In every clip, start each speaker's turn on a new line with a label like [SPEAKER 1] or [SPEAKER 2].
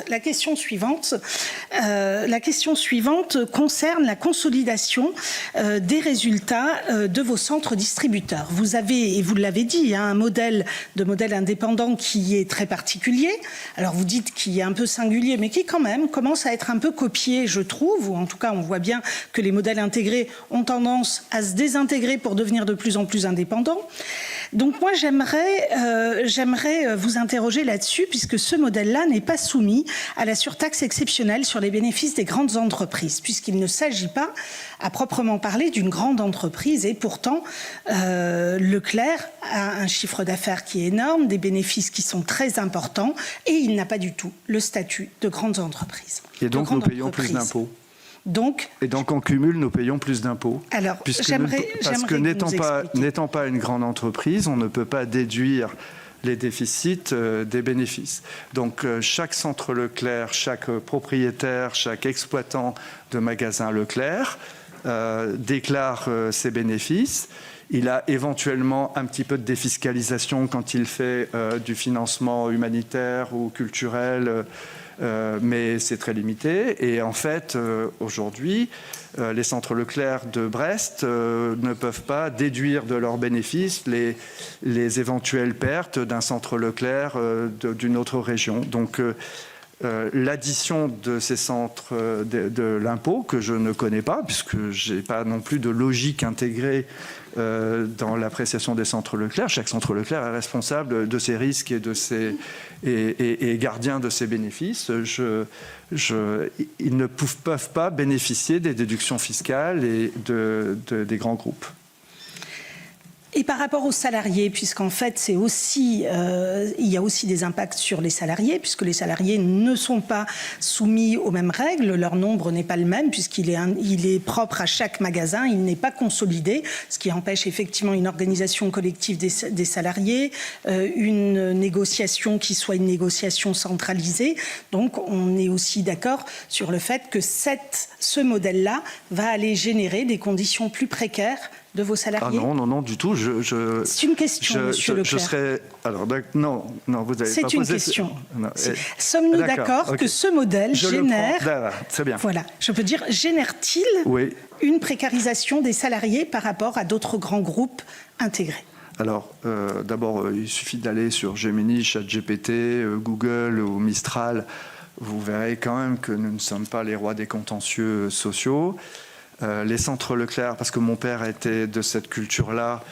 [SPEAKER 1] La question suivante concerne la consolidation des résultats de vos centres distributeurs. Vous avez, et vous l'avez dit, un modèle indépendant qui est très particulier. Alors vous dites qu'il est un peu singulier, mais qui quand même commence à être un peu copié, je trouve, ou en tout cas on voit bien que les modèles intégrés ont tendance à se désintégrer pour devenir de plus en plus indépendants. Donc moi j'aimerais vous interroger là-dessus, puisque ce modèle-là n'est pas soumis à la surtaxe exceptionnelle sur les bénéfices des grandes entreprises, puisqu'il ne s'agit pas, à proprement parler, d'une grande entreprise. Et pourtant, Leclerc a un chiffre d'affaires qui est énorme, des bénéfices qui sont très importants, et il n'a pas du tout le statut de grandes entreprises.
[SPEAKER 2] Et donc nous payons plus d'impôts. Et donc en cumul, nous payons plus d'impôts.
[SPEAKER 1] Alors,
[SPEAKER 2] parce que n'étant pas une grande entreprise, on ne peut pas déduire les déficits des bénéfices. Donc chaque centre Leclerc, chaque propriétaire, chaque exploitant de magasin Leclerc déclare ses bénéfices. Il a éventuellement un petit peu de défiscalisation quand il fait du financement humanitaire ou culturel, mais c'est très limité. Et en fait, aujourd'hui, les centres Leclerc de Brest ne peuvent pas déduire de leurs bénéfices les éventuelles pertes d'un centre Leclerc d'une autre région. Donc, l'addition de ces centres de l'impôt, que je ne connais pas, puisque je n'ai pas non plus de logique intégrée dans l'appréciation des centres Leclerc. Chaque centre Leclerc est responsable de ses risques et gardien de ses bénéfices. Ils ne peuvent pas bénéficier des déductions fiscales et des grands groupes.
[SPEAKER 1] Et par rapport aux salariés, puisqu'en fait, c'est aussi, il y a aussi des impacts sur les salariés, puisque les salariés ne sont pas soumis aux mêmes règles, leur nombre n'est pas le même, puisqu'il est propre à chaque magasin, il n'est pas consolidé, ce qui empêche effectivement une organisation collective des salariés, une négociation qui soit une négociation centralisée. Donc on est aussi d'accord sur le fait que ce modèle-là va aller générer des conditions plus précaires de vos salariés?
[SPEAKER 2] Ah non, du tout.
[SPEAKER 1] C'est une question, monsieur Leclerc.
[SPEAKER 2] Alors, non, vous n'avez pas posé...
[SPEAKER 1] C'est une question. Sommes-nous d'accord que ce modèle génère...
[SPEAKER 2] Très bien.
[SPEAKER 1] Voilà. Je peux dire, génère-t-il une précarisation des salariés par rapport à d'autres grands groupes intégrés?
[SPEAKER 2] Alors, d'abord, il suffit d'aller sur Gemini, ChatGPT, Google ou Mistral. Vous verrez quand même que nous ne sommes pas les rois des contentieux sociaux. Les centres Leclerc, parce que mon père était de cette culture-là,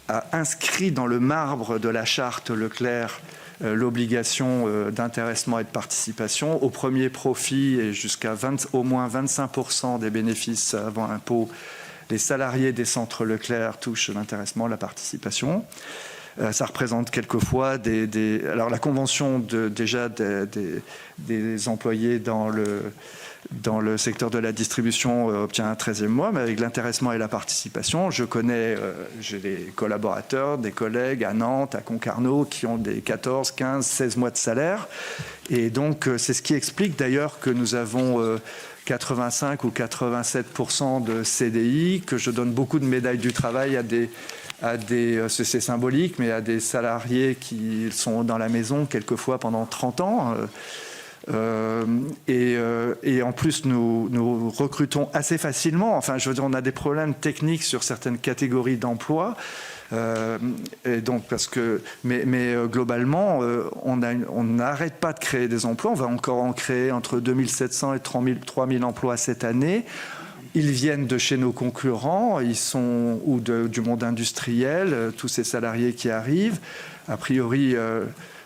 [SPEAKER 2] a inscrit dans le marbre de la charte Leclerc l'obligation d'intéressement et de participation. Au premier profit et jusqu'à au moins 25% des bénéfices avant impôt, les salariés des centres Leclerc touchent l'intéressement, la participation. Ça représente quelquefois alors la convention des employés dans le secteur de la distribution obtient un 13e mois, mais avec l'intéressement et la participation, j'ai des collaborateurs, des collègues à Nantes, à Concarneau, qui ont des 14, 15, 16 mois de salaire. Et donc, c'est ce qui explique d'ailleurs que nous avons 85 ou 87% de CDI, que je donne beaucoup de médailles du travail c'est symbolique, mais à des salariés qui sont dans la maison quelquefois pendant 30 ans. Et en plus, nous recrutons assez facilement. Enfin, je veux dire, on a des problèmes techniques sur certaines catégories d'emplois. Et donc, mais globalement, on n'arrête pas de créer des emplois. On va encore en créer entre 2700 et 3000 emplois cette année. Ils viennent de chez nos concurrents, ou du monde industriel, tous ces salariés qui arrivent. A priori,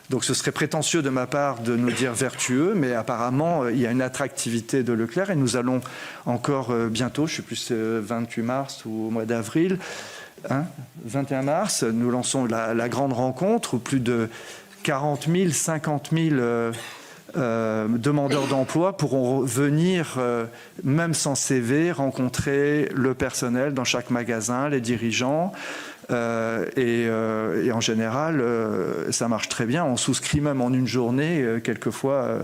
[SPEAKER 2] donc ce serait prétentieux de ma part de nous dire vertueux, mais apparemment, il y a une attractivité de Leclerc et nous allons encore bientôt, je ne sais plus, 28 mars ou au mois d'avril, 21 mars, nous lançons la grande rencontre où plus de 40 000, 50 000 demandeurs d'emploi pourront venir, même sans CV, rencontrer le personnel dans chaque magasin, les dirigeants. Et en général, ça marche très bien. On souscrit même en une journée, quelquefois,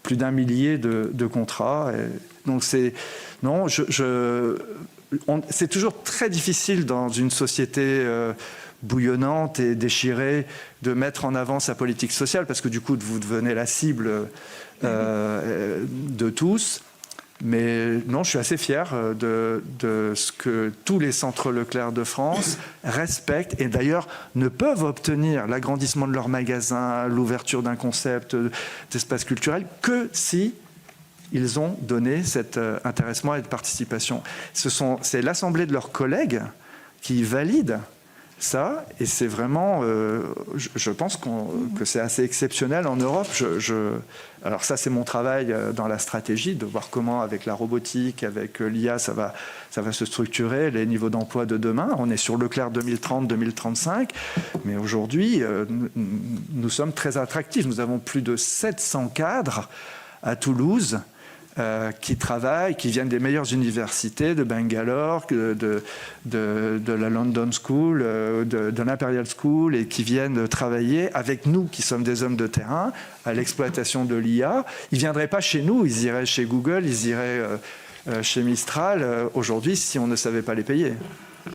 [SPEAKER 2] plus d'1 millier de contrats. Et donc c'est toujours très difficile dans une société bouillonnante et déchirée de mettre en avant sa politique sociale, parce que du coup, vous devenez la cible de tous. Mais non, je suis assez fier de ce que tous les centres Leclerc de France respectent et d'ailleurs ne peuvent obtenir l'agrandissement de leurs magasins, l'ouverture d'un concept d'espace culturel que si ils ont donné cet intéressement et de participation. C'est l'assemblée de leurs collègues qui valide ça, et c'est vraiment, je pense que c'est assez exceptionnel en Europe. Alors ça, c'est mon travail dans la stratégie, de voir comment, avec la robotique, avec l'IA, ça va se structurer, les niveaux d'emploi de demain. On est sur Leclerc 2030-2035, mais aujourd'hui, nous sommes très attractifs. Nous avons plus de 700 cadres à Toulouse, qui travaillent, qui viennent des meilleures universités, de Bangalore, de la London School, de l'Imperial School, et qui viennent travailler avec nous, qui sommes des hommes de terrain, à l'exploitation de l'IA. Ils ne viendraient pas chez nous, ils iraient chez Google, ils iraient chez Mistral, aujourd'hui, si on ne savait pas les payer.